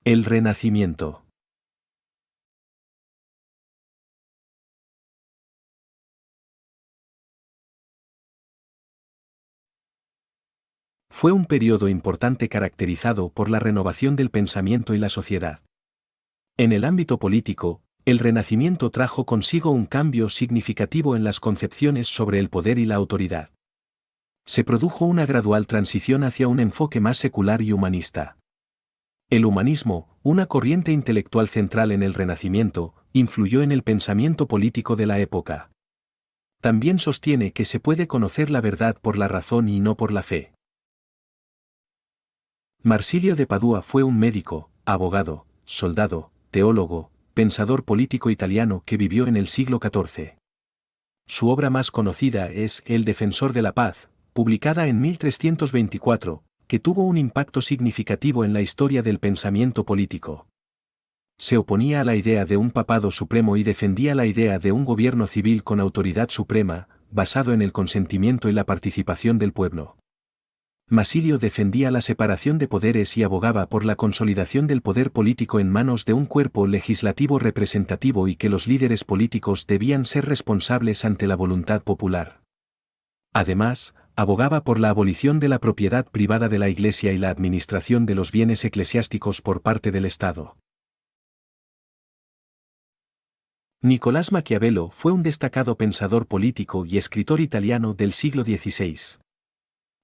El Renacimiento. Fue un periodo importante caracterizado por la renovación del pensamiento y la sociedad. En el ámbito político, el Renacimiento trajo consigo un cambio significativo en las concepciones sobre el poder y la autoridad. Se produjo una gradual transición hacia un enfoque más secular y humanista. El humanismo, una corriente intelectual central en el Renacimiento, influyó en el pensamiento político de la época. También sostiene que se puede conocer la verdad por la razón y no por la fe. Marsilio de Padua fue un médico, abogado, soldado, teólogo, pensador político italiano que vivió en el siglo XIV. Su obra más conocida es El Defensor de la Paz, publicada en 1324, que tuvo un impacto significativo en la historia del pensamiento político. Se oponía a la idea de un papado supremo y defendía la idea de un gobierno civil con autoridad suprema, basado en el consentimiento y la participación del pueblo. Marsilio defendía la separación de poderes y abogaba por la consolidación del poder político en manos de un cuerpo legislativo representativo y que los líderes políticos debían ser responsables ante la voluntad popular. Además, abogaba por la abolición de la propiedad privada de la Iglesia y la administración de los bienes eclesiásticos por parte del Estado. Nicolás Maquiavelo fue un destacado pensador político y escritor italiano del siglo XVI.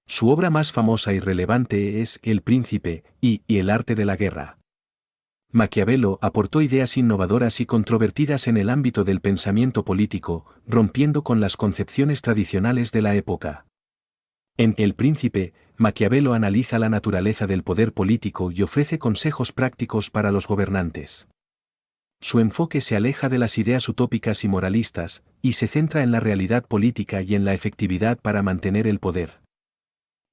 Su obra más famosa y relevante es El Príncipe y El arte de la guerra. Maquiavelo aportó ideas innovadoras y controvertidas en el ámbito del pensamiento político, rompiendo con las concepciones tradicionales de la época. En El Príncipe, Maquiavelo analiza la naturaleza del poder político y ofrece consejos prácticos para los gobernantes. Su enfoque se aleja de las ideas utópicas y moralistas, y se centra en la realidad política y en la efectividad para mantener el poder.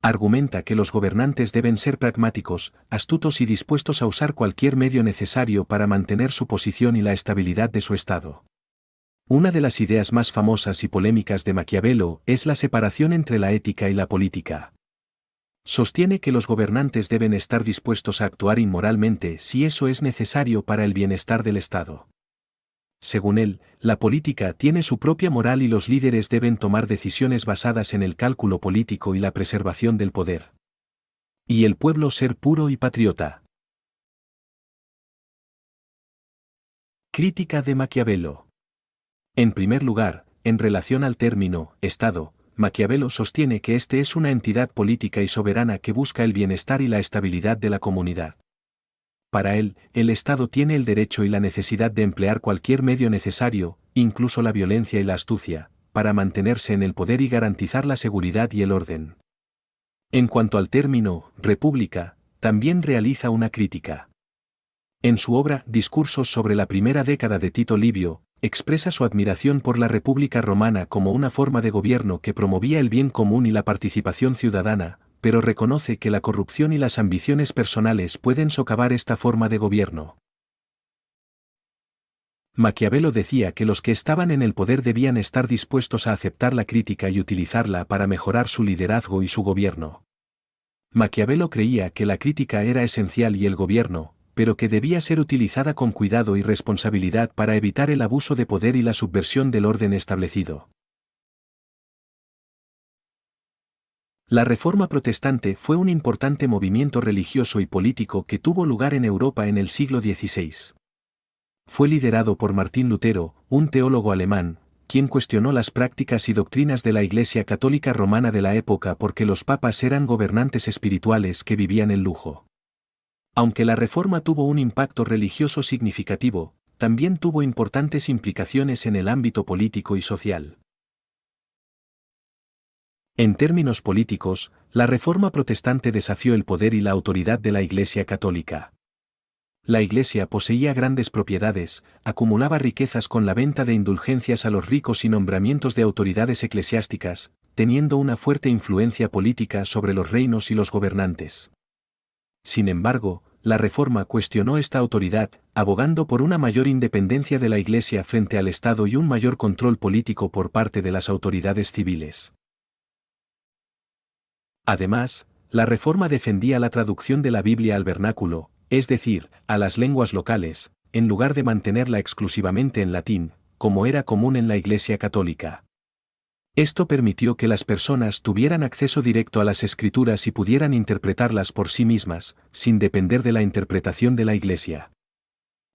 Argumenta que los gobernantes deben ser pragmáticos, astutos y dispuestos a usar cualquier medio necesario para mantener su posición y la estabilidad de su Estado. Una de las ideas más famosas y polémicas de Maquiavelo es la separación entre la ética y la política. Sostiene que los gobernantes deben estar dispuestos a actuar inmoralmente si eso es necesario para el bienestar del Estado. Según él, la política tiene su propia moral y los líderes deben tomar decisiones basadas en el cálculo político y la preservación del poder. Y el pueblo ser puro y patriota. Crítica de Maquiavelo. En primer lugar, en relación al término Estado, Maquiavelo sostiene que este es una entidad política y soberana que busca el bienestar y la estabilidad de la comunidad. Para él, el Estado tiene el derecho y la necesidad de emplear cualquier medio necesario, incluso la violencia y la astucia, para mantenerse en el poder y garantizar la seguridad y el orden. En cuanto al término república, también realiza una crítica. En su obra Discursos sobre la primera década de Tito Livio, expresa su admiración por la República Romana como una forma de gobierno que promovía el bien común y la participación ciudadana, pero reconoce que la corrupción y las ambiciones personales pueden socavar esta forma de gobierno. Maquiavelo decía que los que estaban en el poder debían estar dispuestos a aceptar la crítica y utilizarla para mejorar su liderazgo y su gobierno. Maquiavelo creía que la crítica era esencial y el gobierno, pero que debía ser utilizada con cuidado y responsabilidad para evitar el abuso de poder y la subversión del orden establecido. La Reforma Protestante fue un importante movimiento religioso y político que tuvo lugar en Europa en el siglo XVI. Fue liderado por Martín Lutero, un teólogo alemán, quien cuestionó las prácticas y doctrinas de la Iglesia Católica Romana de la época porque los papas eran gobernantes espirituales que vivían en lujo. Aunque la Reforma tuvo un impacto religioso significativo, también tuvo importantes implicaciones en el ámbito político y social. En términos políticos, la Reforma Protestante desafió el poder y la autoridad de la Iglesia Católica. La Iglesia poseía grandes propiedades, acumulaba riquezas con la venta de indulgencias a los ricos y nombramientos de autoridades eclesiásticas, teniendo una fuerte influencia política sobre los reinos y los gobernantes. Sin embargo, la Reforma cuestionó esta autoridad, abogando por una mayor independencia de la Iglesia frente al Estado y un mayor control político por parte de las autoridades civiles. Además, la Reforma defendía la traducción de la Biblia al vernáculo, es decir, a las lenguas locales, en lugar de mantenerla exclusivamente en latín, como era común en la Iglesia católica. Esto permitió que las personas tuvieran acceso directo a las Escrituras y pudieran interpretarlas por sí mismas, sin depender de la interpretación de la Iglesia.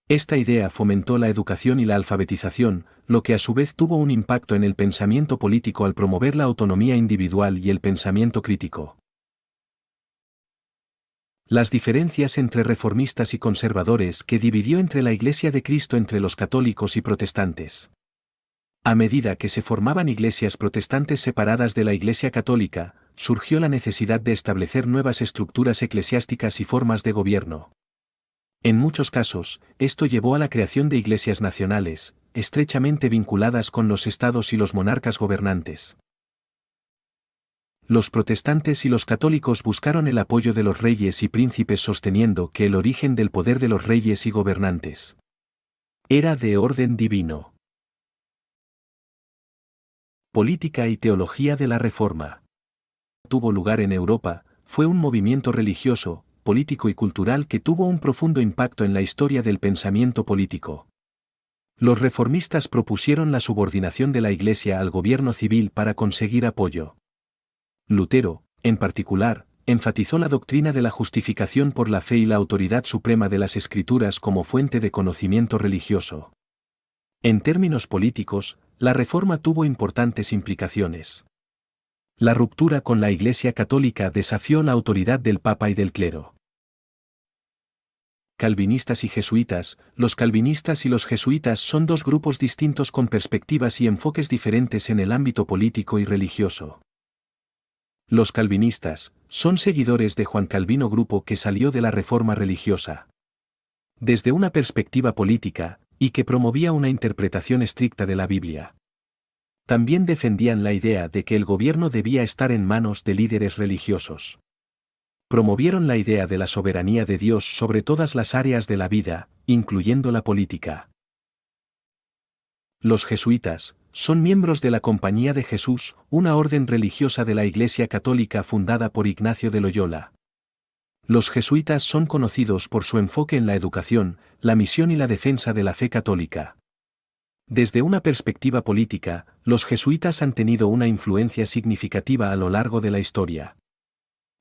Esta idea fomentó la educación y la alfabetización, lo que a su vez tuvo un impacto en el pensamiento político al promover la autonomía individual y el pensamiento crítico. Las diferencias entre reformistas y conservadores que dividió entre la Iglesia de Cristo entre los católicos y protestantes. A medida que se formaban iglesias protestantes separadas de la Iglesia católica, surgió la necesidad de establecer nuevas estructuras eclesiásticas y formas de gobierno. En muchos casos, esto llevó a la creación de iglesias nacionales, estrechamente vinculadas con los estados y los monarcas gobernantes. Los protestantes y los católicos buscaron el apoyo de los reyes y príncipes sosteniendo que el origen del poder de los reyes y gobernantes era de orden divino. Política y teología de la Reforma. Tuvo lugar en Europa, fue un movimiento religioso, político y cultural que tuvo un profundo impacto en la historia del pensamiento político. Los reformistas propusieron la subordinación de la Iglesia al gobierno civil para conseguir apoyo. Lutero, en particular, enfatizó la doctrina de la justificación por la fe y la autoridad suprema de las Escrituras como fuente de conocimiento religioso. En términos políticos, la Reforma tuvo importantes implicaciones. La ruptura con la Iglesia católica desafió la autoridad del Papa y del clero. Calvinistas y jesuitas. Los calvinistas y los jesuitas son dos grupos distintos con perspectivas y enfoques diferentes en el ámbito político y religioso. Los calvinistas son seguidores de Juan Calvino, grupo que salió de la Reforma religiosa desde una perspectiva política, y que promovía una interpretación estricta de la Biblia. También defendían la idea de que el gobierno debía estar en manos de líderes religiosos. Promovieron la idea de la soberanía de Dios sobre todas las áreas de la vida, incluyendo la política. Los jesuitas son miembros de la Compañía de Jesús, una orden religiosa de la Iglesia católica fundada por Ignacio de Loyola. Los jesuitas son conocidos por su enfoque en la educación, la misión y la defensa de la fe católica. Desde una perspectiva política, los jesuitas han tenido una influencia significativa a lo largo de la historia.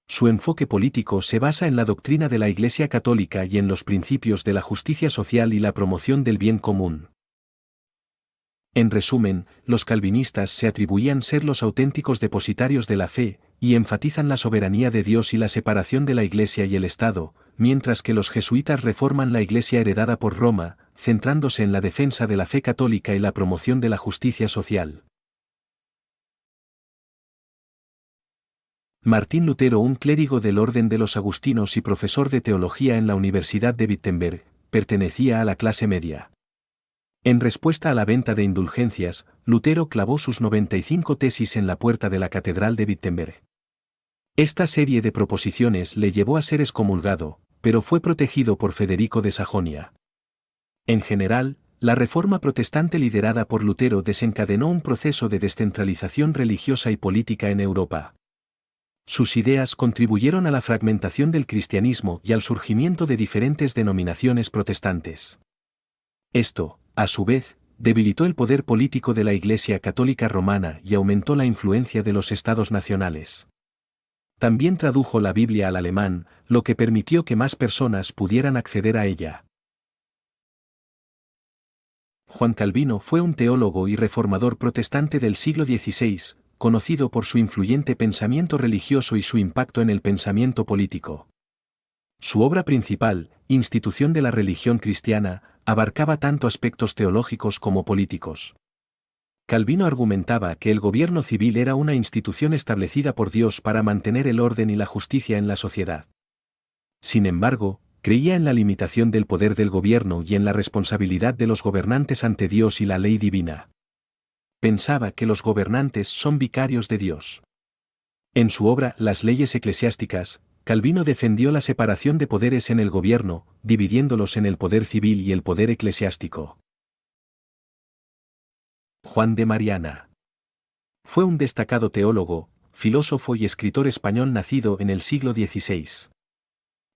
Su enfoque político se basa en la doctrina de la Iglesia católica y en los principios de la justicia social y la promoción del bien común. En resumen, los calvinistas se atribuían ser los auténticos depositarios de la fe, y enfatizan la soberanía de Dios y la separación de la Iglesia y el Estado, mientras que los jesuitas reforman la Iglesia heredada por Roma, centrándose en la defensa de la fe católica y la promoción de la justicia social. Martín Lutero, un clérigo del orden de los agustinos y profesor de teología en la Universidad de Wittenberg, pertenecía a la clase media. En respuesta a la venta de indulgencias, Lutero clavó sus 95 tesis en la puerta de la Catedral de Wittenberg. Esta serie de proposiciones le llevó a ser excomulgado, pero fue protegido por Federico de Sajonia. En general, la reforma protestante liderada por Lutero desencadenó un proceso de descentralización religiosa y política en Europa. Sus ideas contribuyeron a la fragmentación del cristianismo y al surgimiento de diferentes denominaciones protestantes. Esto, a su vez, debilitó el poder político de la Iglesia católica romana y aumentó la influencia de los estados nacionales. También tradujo la Biblia al alemán, lo que permitió que más personas pudieran acceder a ella. Juan Calvino fue un teólogo y reformador protestante del siglo XVI, conocido por su influyente pensamiento religioso y su impacto en el pensamiento político. Su obra principal, Institución de la Religión Cristiana, abarcaba tanto aspectos teológicos como políticos. Calvino argumentaba que el gobierno civil era una institución establecida por Dios para mantener el orden y la justicia en la sociedad. Sin embargo, creía en la limitación del poder del gobierno y en la responsabilidad de los gobernantes ante Dios y la ley divina. Pensaba que los gobernantes son vicarios de Dios. En su obra Las leyes eclesiásticas, Calvino defendió la separación de poderes en el gobierno, dividiéndolos en el poder civil y el poder eclesiástico. Juan de Mariana. Fue un destacado teólogo, filósofo y escritor español nacido en el siglo XVI.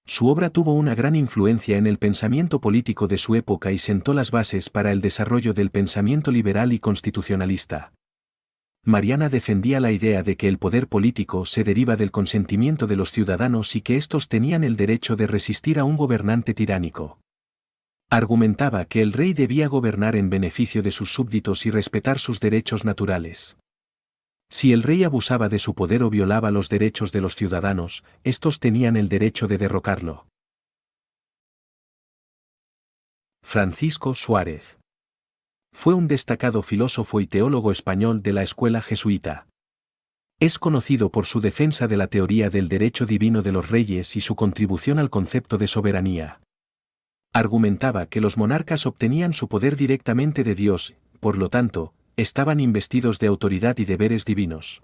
Su obra tuvo una gran influencia en el pensamiento político de su época y sentó las bases para el desarrollo del pensamiento liberal y constitucionalista. Mariana defendía la idea de que el poder político se deriva del consentimiento de los ciudadanos y que éstos tenían el derecho de resistir a un gobernante tiránico. Argumentaba que el rey debía gobernar en beneficio de sus súbditos y respetar sus derechos naturales. Si el rey abusaba de su poder o violaba los derechos de los ciudadanos, estos tenían el derecho de derrocarlo. Francisco Suárez. Fue un destacado filósofo y teólogo español de la escuela jesuita. Es conocido por su defensa de la teoría del derecho divino de los reyes y su contribución al concepto de soberanía. Argumentaba que los monarcas obtenían su poder directamente de Dios, por lo tanto, estaban investidos de autoridad y deberes divinos.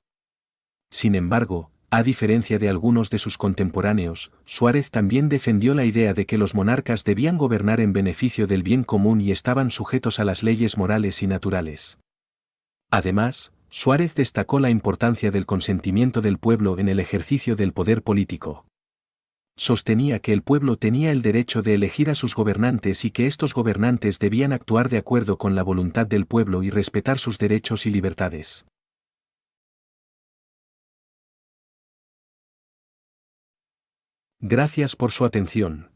Sin embargo, a diferencia de algunos de sus contemporáneos, Suárez también defendió la idea de que los monarcas debían gobernar en beneficio del bien común y estaban sujetos a las leyes morales y naturales. Además, Suárez destacó la importancia del consentimiento del pueblo en el ejercicio del poder político. Sostenía que el pueblo tenía el derecho de elegir a sus gobernantes y que estos gobernantes debían actuar de acuerdo con la voluntad del pueblo y respetar sus derechos y libertades. Gracias por su atención.